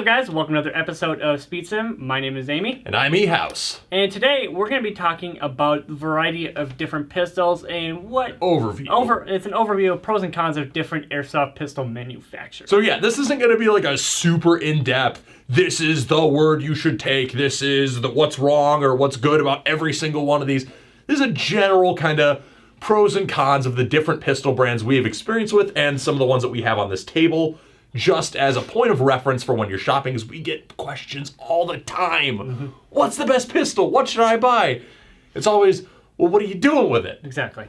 guys? Welcome to another episode of SpeedSim. My name is Amy. And I'm E-House. And today we're going to be talking about the variety of different pistols and what... It's an overview of pros and cons of different airsoft pistol manufacturers. So yeah, this isn't going to be like a super in-depth, this is the word you should take, this is the what's wrong or what's good about every single one of these. This is a general kind of pros and cons of the different pistol brands we have experience with and some of the ones that we have on this table. Just as a point of reference for when you're shopping, because we get questions all the time. Mm-hmm. What's the best pistol? What should I buy? It's always, well, what are you doing with it? Exactly.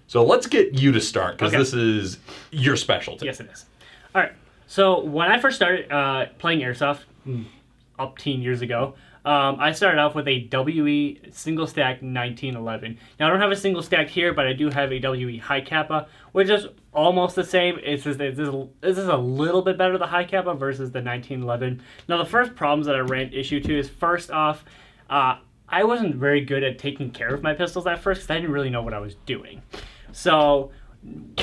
So let's get you to start, because this is your specialty. Yes, it is. All right. So when I first started playing Airsoft, up teen years ago, I started off with a WE single stack 1911. Now I don't have a single stack here, but I do have a WE high kappa, which is almost the same. This is a little bit better, the high kappa versus the 1911. Now the first problems that I ran issue to is, first off, I wasn't very good at taking care of my pistols at first because I didn't really know what I was doing. So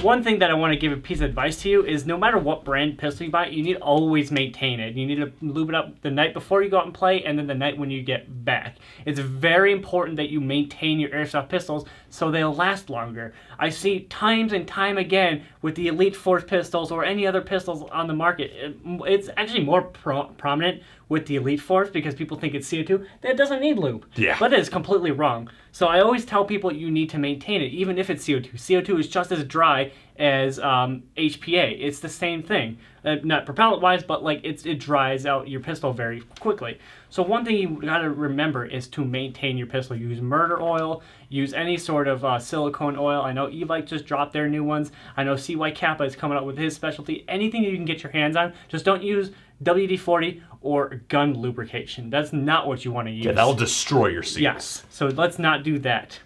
one thing that I want to give a piece of advice to you is, no matter what brand pistol you buy, you need to always maintain it. You need to lube it up the night before you go out and play, and then the night when you get back. It's very important that you maintain your airsoft pistols so they'll last longer. I see times and time again with the Elite Force pistols or any other pistols on the market. It's actually more prominent with the Elite Force because people think it's CO2. That doesn't need lube. Yeah. But it is completely wrong. So I always tell people you need to maintain it, even if it's CO2. CO2 is just as dry as HPA. It's the same thing. Not propellant-wise, but like it dries out your pistol very quickly. So one thing you gotta remember is to maintain your pistol. Use murder oil, use any sort of silicone oil. I know E-Lite just dropped their new ones. I know CY Kappa is coming up with his specialty. Anything you can get your hands on, just don't use WD-40 or gun lubrication. That's not what you want to use. Yeah, that'll destroy your seals. Yes, so let's not do that.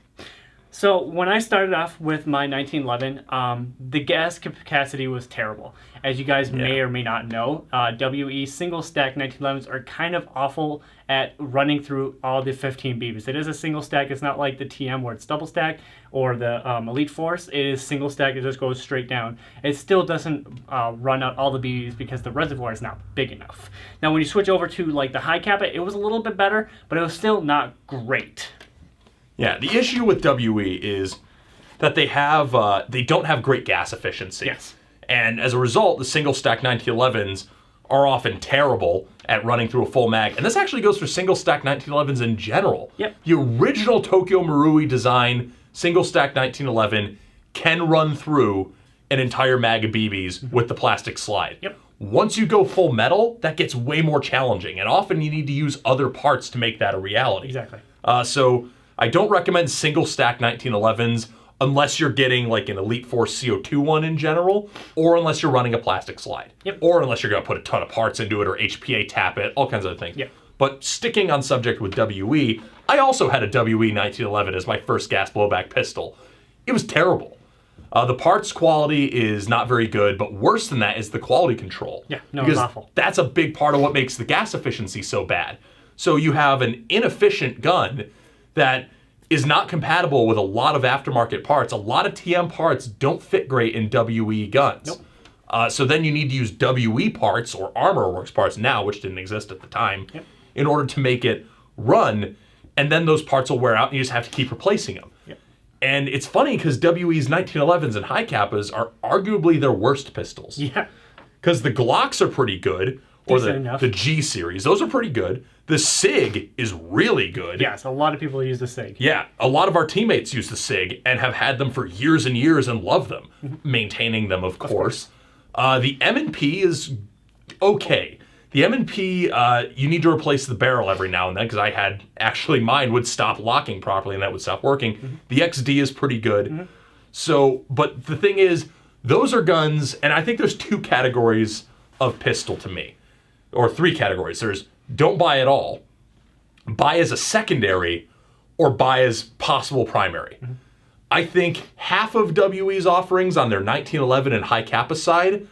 So when I started off with my 1911, the gas capacity was terrible. As you guys may or may not know, WE single stack 1911s are kind of awful at running through all the 15 BBs. It is a single stack. It's not like the TM where it's double stack or the Elite Force. It is single stack. It just goes straight down. It still doesn't run out all the BBs because the reservoir is not big enough. Now when you switch over to like the high kappa, it was a little bit better, but it was still not great. Yeah, the issue with WE is that they don't have great gas efficiency. Yes. And as a result, the single stack 1911s are often terrible at running through a full mag. And this actually goes for single stack 1911s in general. Yep. The original Tokyo Marui design single stack 1911 can run through an entire mag of BBs with the plastic slide. Yep. Once you go full metal, that gets way more challenging. And often you need to use other parts to make that a reality. Exactly. So I don't recommend single stack 1911s unless you're getting like an Elite Force CO2 one in general, or unless you're running a plastic slide. Yep. Or unless you're going to put a ton of parts into it or HPA tap it, all kinds of things. Yep. But sticking on subject with WE, I also had a WE 1911 as my first gas blowback pistol. It was terrible. The parts quality is not very good, but worse than that is the quality control. Yeah, no, it's awful. That's a big part of what makes the gas efficiency so bad. So you have an inefficient gun that is not compatible with a lot of aftermarket parts. A lot of TM parts don't fit great in WE guns. Nope. So then you need to use WE parts or Armor Works parts now, which didn't exist at the time, in order to make it run. And then those parts will wear out and you just have to keep replacing them. Yep. And it's funny because WE's 1911s and high kappas are arguably their worst pistols. Yeah. Because the Glocks are pretty good, or the G series. Those are pretty good. The SIG is really good. Yes, a lot of people use the SIG. Yeah, a lot of our teammates use the SIG and have had them for years and years and love them, maintaining them, of course. The M&P is okay. The M&P, you need to replace the barrel every now and then, because mine would stop locking properly and that would stop working. The XD is pretty good. So, but the thing is, those are guns, and I think there's two categories of pistol to me, or three categories. There's don't buy at all, buy as a secondary, or buy as possible primary. I think half of WE's offerings on their 1911 and high kappa side,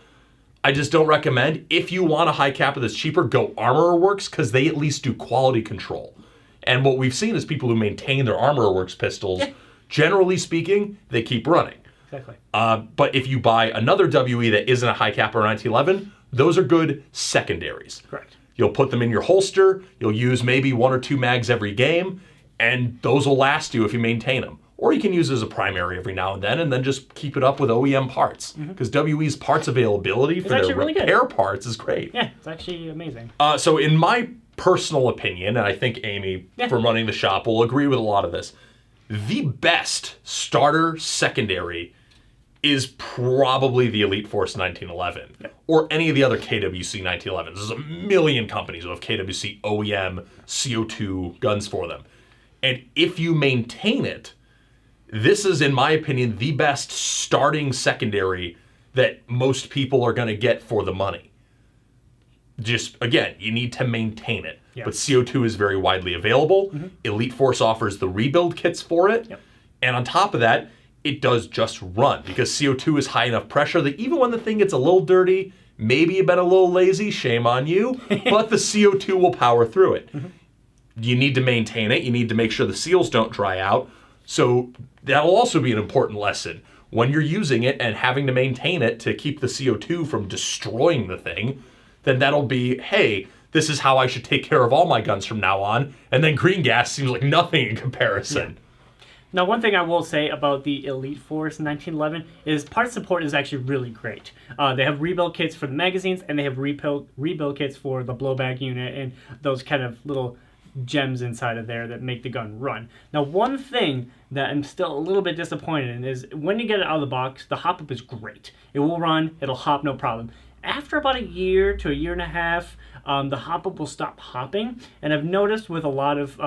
I just don't recommend. If you want a high kappa that's cheaper, go Armor Works, because they at least do quality control. And what we've seen is people who maintain their Armor Works pistols, generally speaking, they keep running. Exactly. But if you buy another WE that isn't a high kappa or 1911, those are good secondaries. Correct. You'll put them in your holster, you'll use maybe 1 or 2 mags every game, and those will last you if you maintain them. Or you can use it as a primary every now and then just keep it up with OEM parts. Because WE's parts availability for their really repair good. parts is great. Yeah, it's actually amazing. So in my personal opinion, and I think Amy from running the shop will agree with a lot of this, the best starter secondary is probably the Elite Force 1911 or any of the other KWC 1911s. There's a million companies who have KWC OEM CO2 guns for them. And if you maintain it, this is, in my opinion, the best starting secondary that most people are going to get for the money. Just, again, you need to maintain it. Yeah. But CO2 is very widely available. Elite Force offers the rebuild kits for it. And on top of that, it does just run because CO2 is high enough pressure that even when the thing gets a little dirty, maybe you've been a little lazy, shame on you, but the CO2 will power through it. You need to maintain it. You need to make sure the seals don't dry out. So that'll also be an important lesson. When you're using it and having to maintain it to keep the CO2 from destroying the thing, then that'll be, hey, this is how I should take care of all my guns from now on. And then green gas seems like nothing in comparison. Now, one thing I will say about the Elite Force 1911 is part support is actually really great. They have rebuild kits for the magazines, and they have rebuild kits for the blowback unit and those kind of little gems inside of there that make the gun run. Now, one thing that I'm still a little bit disappointed in is when you get it out of the box, the hop-up is great. It will run, it'll hop, no problem. After about a year to a year and a half, the hop-up will stop hopping, and I've noticed with a lot of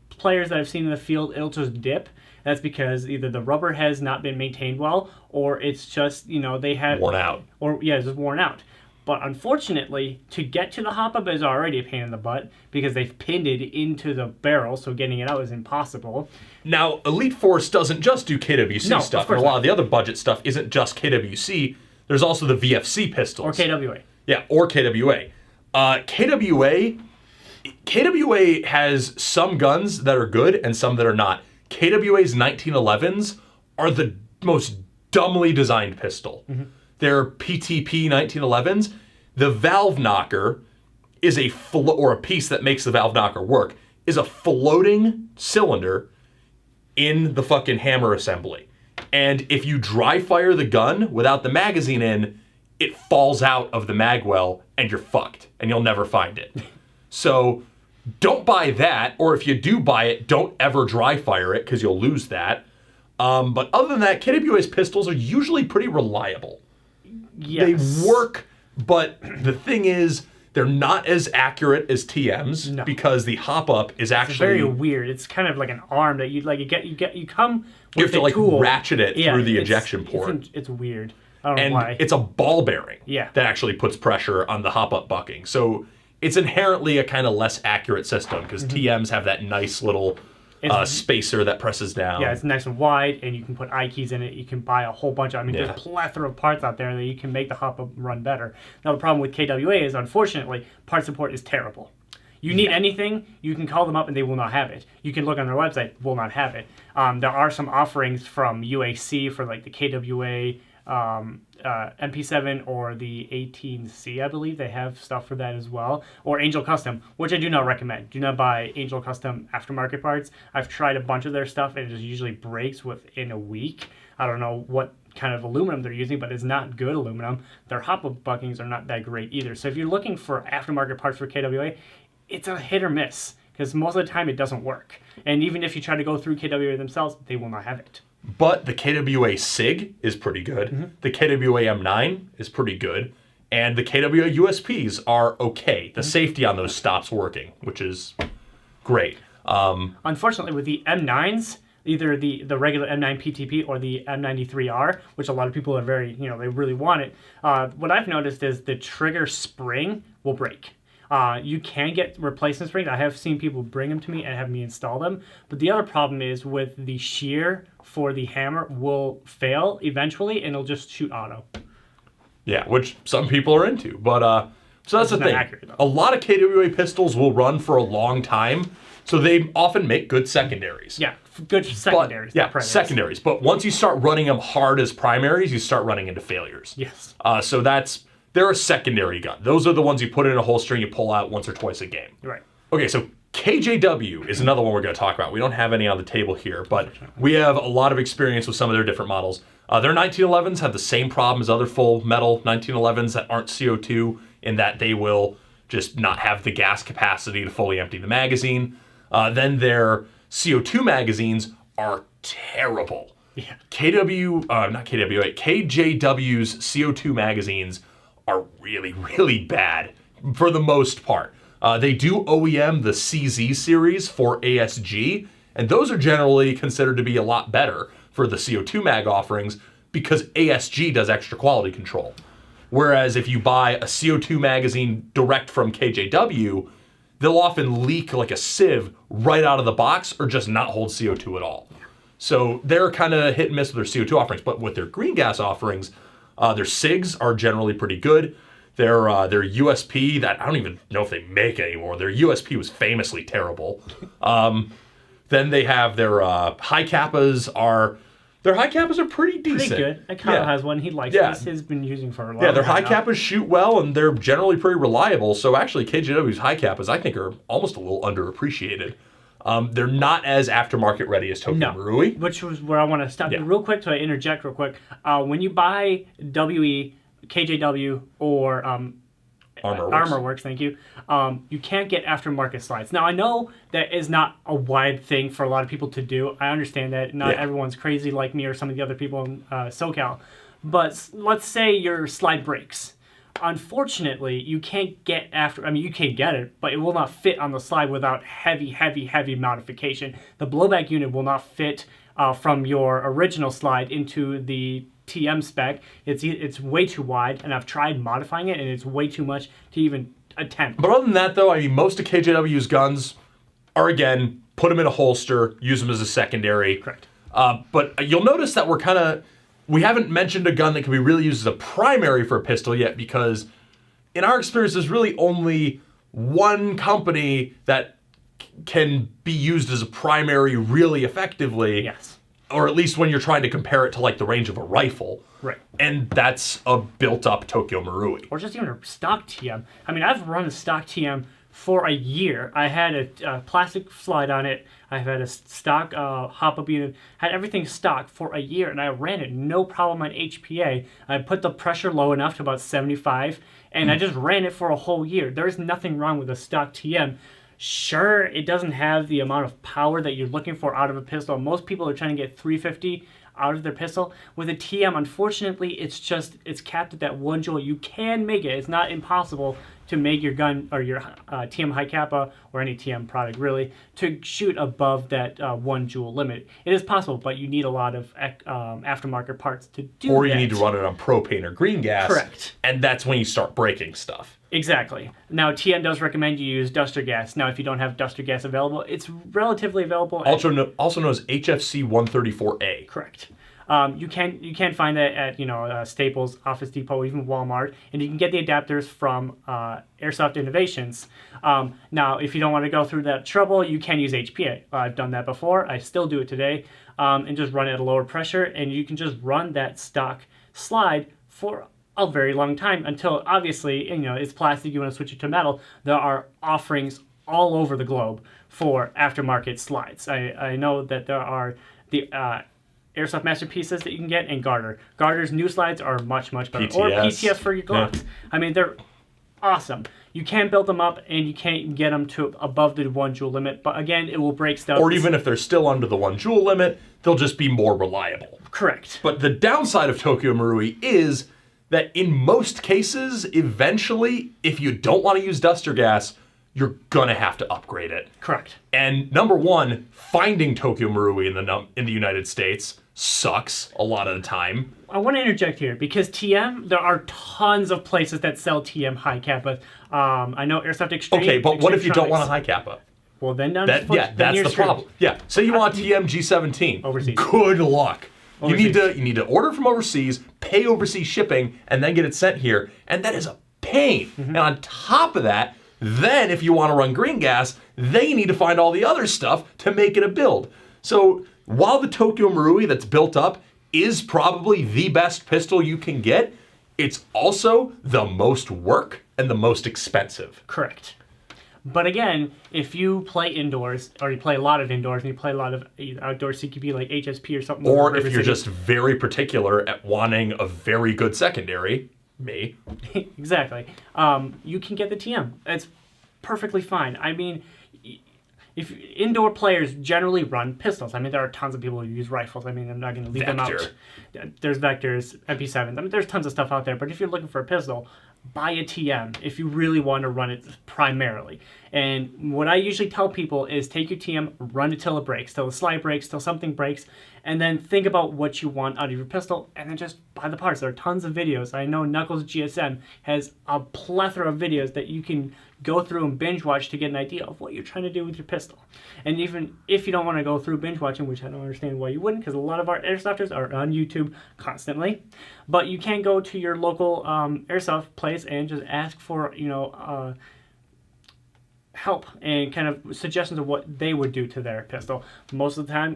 players that I've seen in the field, it'll just dip. That's because either the rubber has not been maintained well, or it's just, they have... Worn out. Or, yeah, it's just worn out. But unfortunately, to get to the hop-up is already a pain in the butt because they've pinned it into the barrel, so getting it out is impossible. Now, Elite Force doesn't just do KWC stuff, and a lot of the other budget stuff isn't just KWC. There's also the VFC pistols. Or KWA. Yeah, or KWA. KWA has some guns that are good and some that are not. KWA's 1911s are the most dumbly designed pistol. They're PTP 1911s. The valve knocker is or a piece that makes the valve knocker work, is a floating cylinder in the fucking hammer assembly. And if you dry fire the gun without the magazine in, it falls out of the mag well and you're fucked and you'll never find it. So don't buy that, or if you do buy it, don't ever dry fire it because you'll lose that. But other than that, KWA's pistols are usually pretty reliable. Yes. They work, but the thing is, they're not as accurate as TM's because the hop up is actually it's very weird. It's kind of like an arm that you come with you have to like tool. ratchet it through the ejection port. It's weird. I don't know why. It's a ball bearing that actually puts pressure on the hop up bucking. So it's inherently a kind of less accurate system because TMs have that nice little spacer that presses down. Yeah, it's nice and wide, and you can put eye keys in it. You can buy a whole bunch of... there's a plethora of parts out there that you can make the hop-up run better. Now, the problem with KWA is, unfortunately, part support is terrible. You need anything, you can call them up, and they will not have it. You can look on their website, will not have it. There are some offerings from UAC for, like, the KWA... MP7 or the 18C, I believe they have stuff for that as well, or Angel Custom, which I do not recommend. Do not buy Angel Custom aftermarket parts. I've tried a bunch of their stuff and it just usually breaks within a week. I don't know what kind of aluminum they're using, but it's not good aluminum. Their hop-up buckings are not that great either. So if you're looking for aftermarket parts for KWA, it's a hit or miss because most of the time it doesn't work. And even if you try to go through KWA themselves, they will not have it. But the KWA SIG is pretty good. The KWA M9 is pretty good. And the KWA USPs are okay. The safety on those stops working, which is great. Unfortunately, with the M9s, either the regular M9 PTP or the M93R, which a lot of people are very, they really want it, what I've noticed is the trigger spring will break. You can get replacement springs. I have seen people bring them to me and have me install them. But the other problem is with the shear for the hammer will fail eventually and it'll just shoot auto. Yeah, which some people are into. But so that's the thing. Accurate, a lot of KWA pistols will run for a long time. So they often make good secondaries. Yeah, good secondaries. Secondaries. But once you start running them hard as primaries, you start running into failures. Yes. So that's they're a secondary gun. Those are the ones you put in a holster and you pull out once or twice a game. Right. Okay, so KJW is another one we're going to talk about. We don't have any on the table here, but we have a lot of experience with some of their different models. Their 1911s have the same problem as other full metal 1911s that aren't CO2 in that they will just not have the gas capacity to fully empty the magazine. Then their CO2 magazines are terrible. Yeah. KJW's CO2 magazines are really, really bad for the most part. They do OEM the CZ series for ASG, and those are generally considered to be a lot better for the CO2 mag offerings because ASG does extra quality control. Whereas if you buy a CO2 magazine direct from KJW, they'll often leak like a sieve right out of the box or just not hold CO2 at all. So they're kind of hit and miss with their CO2 offerings, but with their green gas offerings, their SIGs are generally pretty good. Their USP, that I don't even know if they make anymore. Their USP was famously terrible. Then they have their high kappas are pretty decent. Pretty good. Kyle has one. He likes this. He's been using for a long time. Yeah, their high kappas shoot well, and they're generally pretty reliable. So actually, KJW's high kappas, I think, are almost a little underappreciated. They're not as aftermarket ready as Tokyo Marui. Which was where I want to stop you real quick to interject real quick. When you buy WE, KJW, or ArmorWorks, thank you, you can't get aftermarket slides. Now, I know that is not a wide thing for a lot of people to do. I understand that not everyone's crazy like me or some of the other people in SoCal. But let's say your slide breaks. Unfortunately, you can't get you can get it, but it will not fit on the slide without heavy modification. The blowback unit will not fit from your original slide into the TM spec. It's way too wide, and I've tried modifying it, and it's way too much to even attempt. But other than that, though, I mean, most of KJW's guns are, again, put them in a holster, use them as a secondary. Correct. But you'll notice that we haven't mentioned a gun that can be really used as a primary for a pistol yet, because in our experience, there's really only one company that can be used as a primary really effectively. Yes. Or at least when you're trying to compare it to like the range of a rifle. Right. And that's a built-up Tokyo Marui. Or just even a stock TM. I mean, I've run a stock TM for a year. I had a plastic slide on it. I've had a stock hop-up unit. Had everything stock for a year, and I ran it no problem on HPA. I put the pressure low enough to about 75, and I just ran it for a whole year. There's nothing wrong with a stock TM. Sure, it doesn't have the amount of power that you're looking for out of a pistol. Most people are trying to get 350 out of their pistol. With a TM, unfortunately, it's capped at that 1 joule. You can make it. It's not impossible to make your gun or your TM high kappa or any TM product really to shoot above that 1 joule limit. It is possible, but you need a lot of aftermarket parts to do that. Or you need to run it on propane or green gas. Correct. And that's when you start breaking stuff. Exactly. Now, TM does recommend you use duster gas. Now, if you don't have duster gas available, it's relatively available. Also known as HFC 134A. Correct. You can find that at Staples, Office Depot, even Walmart, and you can get the adapters from Airsoft Innovations. Now, if you don't want to go through that trouble, you can use HPA. I've done that before. I still do it today, and just run it at a lower pressure, and you can just run that stock slide for a very long time until obviously it's plastic. You want to switch it to metal. There are offerings all over the globe for aftermarket slides. I know that there are the Airsoft Masterpieces that you can get, and Garter. Garter's new slides are much better. PTS. Or PTS for your Glocks. I mean, they're awesome. You can build them up, and you can't get them to above the 1 joule limit, but again, it will break stuff. Or even if they're still under the 1 joule limit, they'll just be more reliable. Correct. But the downside of Tokyo Marui is that in most cases, eventually, if you don't want to use duster gas, you're gonna have to upgrade it. Correct. And number one, finding Tokyo Marui in the United States sucks a lot of the time. I want to interject here because TM, there are tons of places that sell TM high kappas. I know Airsoft Extreme. Okay, but what if you don't want a high kappa? Well, then that's the problem. Yeah, say you want TM G17. Overseas. Good luck. Overseas. You need to order from overseas, pay overseas shipping, and then get it sent here, and that is a pain. Mm-hmm. And on top of that, then if you want to run green gas, then you need to find all the other stuff to make it a build. So while the Tokyo Marui that's built up is probably the best pistol you can get, It's also the most work and the most expensive. Correct. But again, if you play indoors, or you play a lot of indoors, and you play a lot of outdoor CQB like HSP or something, Or if you're just very particular at wanting a very good secondary, me. Exactly. You can get the TM. It's perfectly fine. I mean, if indoor players generally run pistols. I mean, there are tons of people who use rifles. I mean, I'm not going to leave them out. There's Vectors, MP7s. I mean, there's tons of stuff out there. But if you're looking for a pistol, buy a TM if you really want to run it primarily. And what I usually tell people is take your TM, run it till it breaks, till the slide breaks, till something breaks, and then think about what you want out of your pistol, and then just buy the parts. There are tons of videos. I know Knuckles GSM has a plethora of videos that you can go through and binge watch to get an idea of what you're trying to do with your pistol. And even if you don't want to go through binge watching, which I don't understand why you wouldn't, because a lot of our airsofters are on YouTube constantly, but you can go to your local airsoft place and just ask for, help and kind of suggestions of what they would do to their pistol. Most of the time,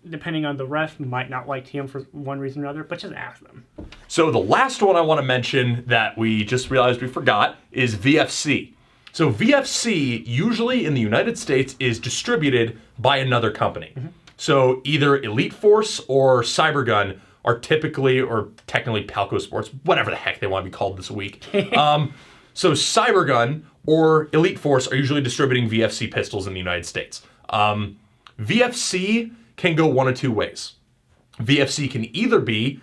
depending on the ref, might not like TM for one reason or another, but just ask them. So the last one I want to mention that we just realized we forgot is VFC. So VFC, usually in the United States, is distributed by another company. Mm-hmm. So either Elite Force or Cybergun are typically, or technically Palco Sports, whatever the heck they want to be called this week. So Cybergun or Elite Force are usually distributing VFC pistols in the United States. VFC can go one of two ways. VFC can either be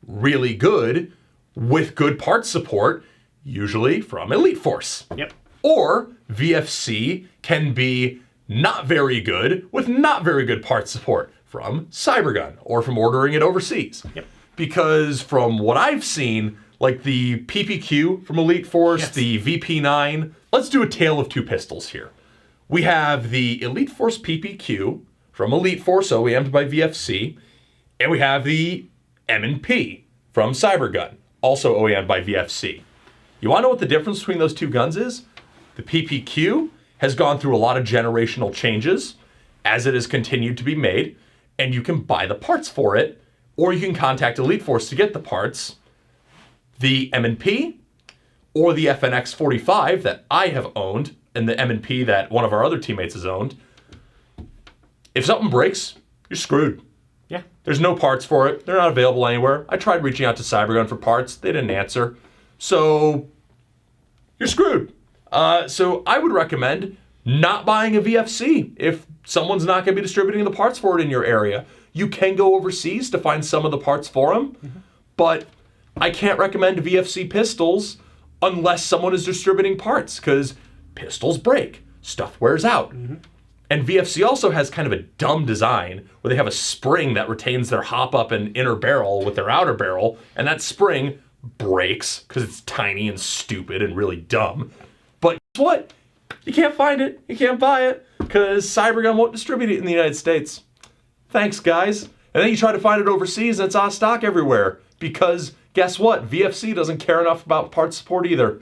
really good with good parts support, usually from Elite Force. Yep. Or VFC can be not very good with not very good parts support from Cybergun or from ordering it overseas. Yep. Because from what I've seen, like the PPQ from Elite Force, yes, the VP9, let's do a tale of two pistols here. We have the Elite Force PPQ from Elite Force, OEM'd by VFC, and we have the M&P from Cybergun, also OEM'd by VFC. You want to know what the difference between those two guns is? The PPQ has gone through a lot of generational changes as it has continued to be made, and you can buy the parts for it, or you can contact Elite Force to get the parts. The M&P or the FNX 45 that I have owned, and the M&P that one of our other teammates has owned, if something breaks, you're screwed. Yeah. There's no parts for it. They're not available anywhere. I tried reaching out to Cybergun for parts. They didn't answer. So you're screwed. So I would recommend not buying a VFC if someone's not going to be distributing the parts for it in your area. You can go overseas to find some of the parts for them, but I can't recommend VFC pistols unless someone is distributing parts, because pistols break, stuff wears out. And VFC also has kind of a dumb design where they have a spring that retains their hop-up and inner barrel with their outer barrel, and that spring breaks because it's tiny and stupid and really dumb. But guess what? You can't find it. You can't buy it because Cybergun won't distribute it in the United States. Thanks, guys. And then you try to find it overseas, and it's off stock everywhere because guess what? VFC doesn't care enough about parts support either.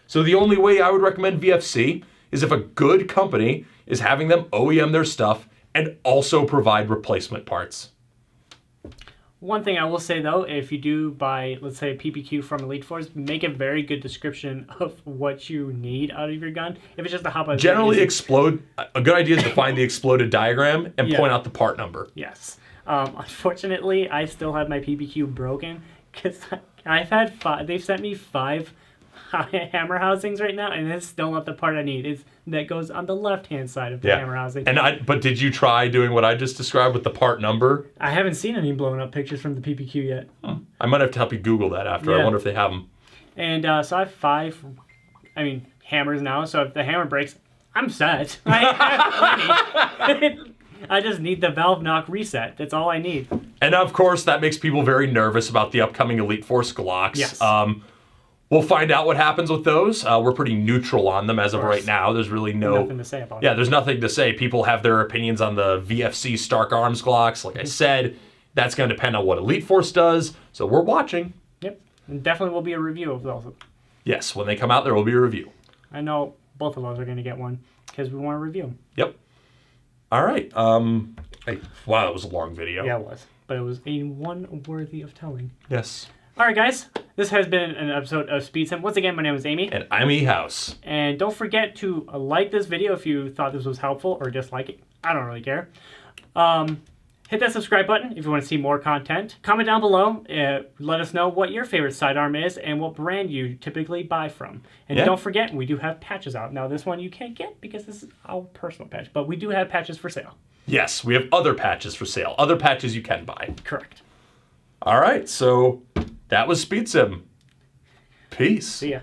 So the only way I would recommend VFC is if a good company is having them OEM their stuff and also provide replacement parts. One thing I will say, though, if you do buy, let's say, a PPQ from Elite Force, make a very good description of what you need out of your gun. If it's just a hop-on... Generally explode... A good idea is to find the exploded diagram and point out the part number. Yes. Unfortunately, I still have my PPQ broken because I've had they've sent me 5 hammer housings right now, and it's still not the part I need. That goes on the left-hand side of the hammer housing. But did you try doing what I just described with the part number? I haven't seen any blown up pictures from the PPQ yet. I might have to help you Google that after. I wonder if they have them. And so I have 5, hammers now. So if the hammer breaks, I'm set. I have plenty. I just need the valve knock reset. That's all I need. And of course, that makes people very nervous about the upcoming Elite Force Glocks. Yes. We'll find out what happens with those. We're pretty neutral on them as of right now. There's really nothing to say about it. Yeah, there's nothing to say. People have their opinions on the VFC Stark Arms Glocks. Like I said, that's going to depend on what Elite Force does. So we're watching. Yep. And definitely will be a review of those. Yes, when they come out, there will be a review. I know both of those are going to get one because we want to review them. Yep. All right. Wow, that was a long video. Yeah, it was. But it was one worthy of telling. Yes. All right, guys. This has been an episode of SpeedSim. Once again, my name is Amy. And I'm E-House. And don't forget to like this video if you thought this was helpful, or dislike it. I don't really care. Hit that subscribe button if you want to see more content. Comment down below. Let us know what your favorite sidearm is and what brand you typically buy from. And don't forget, we do have patches out. Now, this one you can't get because this is our personal patch, but we do have patches for sale. Yes, we have other patches for sale. Other patches you can buy. Correct. All right, so that was SpeedSim. Peace. See ya.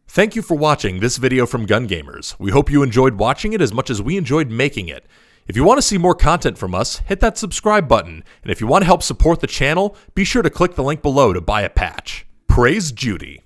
Thank you for watching this video from Gun Gamers. We hope you enjoyed watching it as much as we enjoyed making it. If you want to see more content from us, hit that subscribe button. And if you want to help support the channel, be sure to click the link below to buy a patch. Praise Judy.